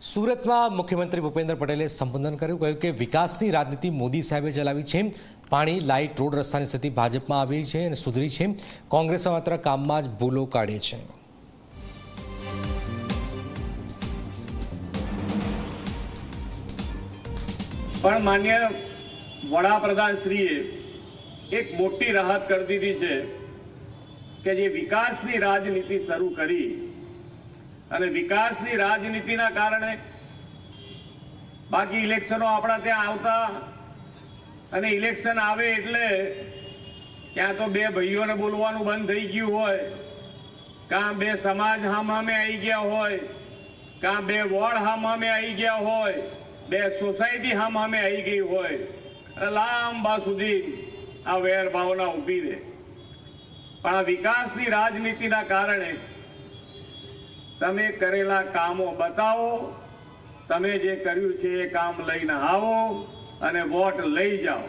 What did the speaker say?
સુરતમાં મુખ્યમંત્રી ભૂપેન્દ્ર પટેલે સંબોધન કર્યું, કહ્યું કે વિકાસની રાજનીતિ મોદી સાહેબે ચલાવી છે। પાણી, લાઇટ, રોડ, રસ્તાની સ્થિતિ ભાજપમાં આવી છે અને સુધરી છે। કોંગ્રેસ માત્ર કામમાં જ ભૂલો કાઢે છે। પણ માન્ય વડાપ્રધાન શ્રીએ એક મોટી રાહત કરી દીધી છે કે જે વિકાસની રાજનીતિ શરૂ કરી અને વિકાસની રાજનીતિના કારણે બાકી ઇલેક્શનો આપણા ત્યાં આવતા અને ઇલેક્શન આવે એટલે ક્યાં તો બે ભાઈઓને બોલવાનું બંધ થઈ ગયું હોય, કાં બે સમાજ હામે આવી ગયા હોય, કાં બે વોર્ડ હામે આવી ગયા હોય, બે સોસાયટી હામે આવી ગઈ હોય, લાંબા સુધી આ વેર ભાવના ઊભી રહે। પણ આ વિકાસની રાજનીતિના કારણે તમે કરેલા કામો બતાવો, તમે જે કર્યું છે એ કામ લઈને આવો અને વોટ લઈ જાઓ।